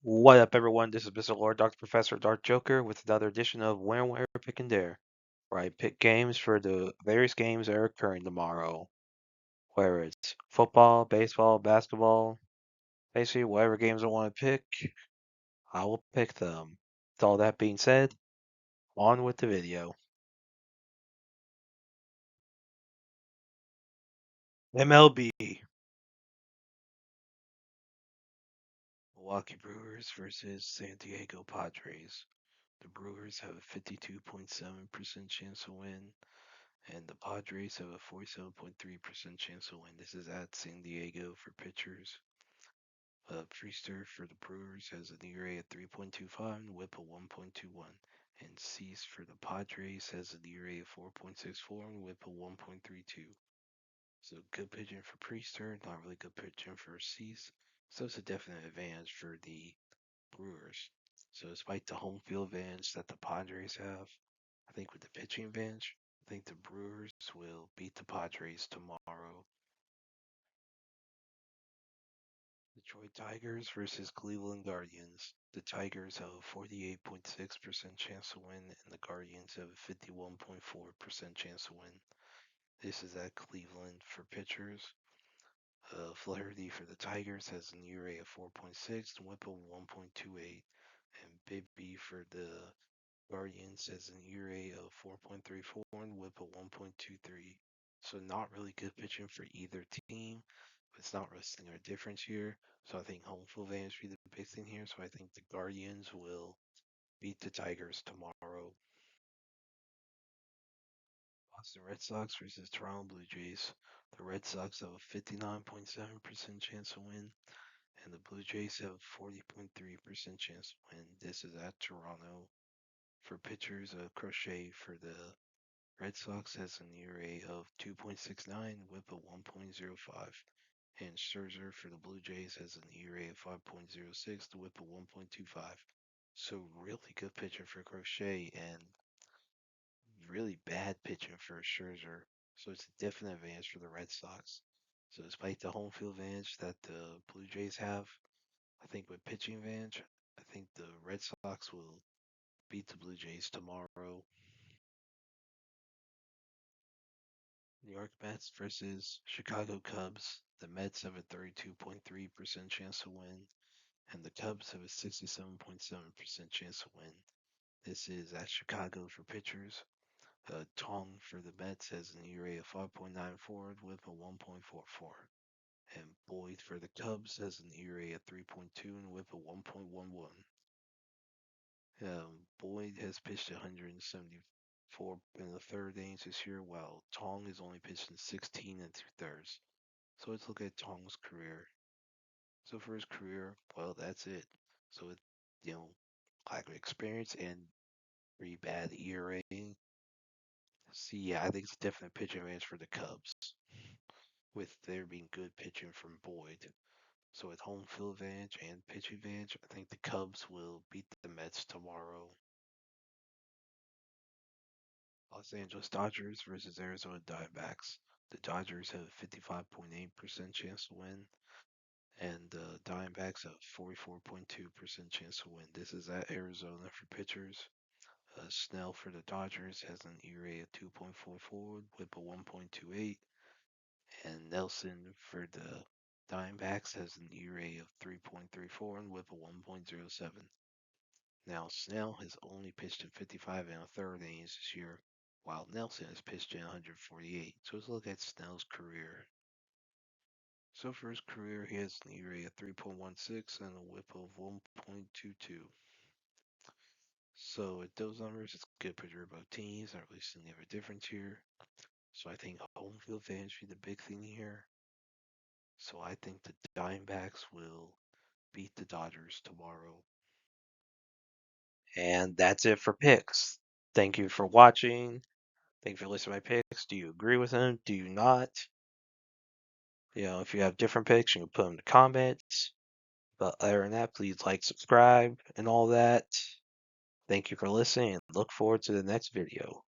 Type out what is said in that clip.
What up, everyone? This is Mr. Lord, Dr. Professor, Dark Joker, with another edition of Where, Pick, and Dare, where I pick games for the various games that are occurring tomorrow. Whether it's football, baseball, basketball, basically whatever games I want to pick, I will pick them. With all that being said, on with the video. MLB. Milwaukee Brewers versus San Diego Padres. The Brewers have a 52.7% chance to win, and the Padres have a 47.3% chance to win. This is at San Diego for pitchers. Priester for the Brewers has an ERA of 3.25 and WHIP of 1.21. And Cease for the Padres has an ERA of 4.64 and WHIP of 1.32. So good pitching for Priester, not really good pitching for Cease. So it's a definite advantage for the Brewers. So despite the home field advantage that the Padres have, I think with the pitching advantage, I think the Brewers will beat the Padres tomorrow. Detroit Tigers versus Cleveland Guardians. The Tigers have a 48.6% chance to win, and the Guardians have a 51.4% chance to win. This is at Cleveland for pitchers. Flaherty for the Tigers has an ERA of 4.6 and WHIP of 1.28, and Bibby for the Guardians has an ERA of 4.34 and WHIP of 1.23. So not really good pitching for either team. But it's not really seeing a difference here. So I think home field advantage will be the big thing here. So I think the Guardians will beat the Tigers tomorrow. Boston Red Sox versus Toronto Blue Jays. The Red Sox have a 59.7% chance to win, and the Blue Jays have a 40.3% chance to win. This is at Toronto. For pitchers, Crochet for the Red Sox has an ERA of 2.69, WHIP of 1.05, and Scherzer for the Blue Jays has an ERA of 5.06, the WHIP of 1.25. So really good pitcher for Crochet and really bad pitching for Scherzer. So it's a definite advantage for the Red Sox. So despite the home field advantage that the Blue Jays have, I think with pitching advantage, I think the Red Sox will beat the Blue Jays tomorrow. New York Mets versus Chicago Cubs. The Mets have a 32.3% chance to win, and the Cubs have a 67.7% chance to win. This is at Chicago for pitchers. Tong for the Mets has an ERA of 5.94 with a 1.44. And Boyd for the Cubs has an ERA of 3.2 and with a 1.11. Boyd has pitched 174 in the third innings this year, while Tong has only pitched in 16 and two-thirds. So let's look at Tong's career. So for his career, well, that's it. So it, lack of experience and pretty bad ERA. See, yeah, I think it's a definite pitching advantage for the Cubs, with there being good pitching from Boyd. So with home field advantage and pitch advantage, I think the Cubs will beat the Mets tomorrow. Los Angeles Dodgers versus Arizona Diamondbacks. The Dodgers have a 55.8% chance to win, and the Diamondbacks have a 44.2% chance to win. This is at Arizona for pitchers. Snell for the Dodgers has an ERA of 2.44, WHIP of 1.28, and Nelson for the Diamondbacks has an ERA of 3.34 and WHIP of 1.07. Now, Snell has only pitched in 55 and a third innings this year, while Nelson has pitched in 148. So let's look at Snell's career. So for his career, he has an ERA of 3.16 and a WHIP of 1.22. So with those numbers, it's good pitcher both teams. Not really seeing a difference here. So I think home field advantage will be the big thing here. So I think the Diamondbacks will beat the Dodgers tomorrow. And that's it for picks. Thank you for watching. Thank you for listening to my picks. Do you agree with them? Do you not? If you have different picks, you can put them in the comments. But other than that, please like, subscribe, and all that. Thank you for listening, and look forward to the next video.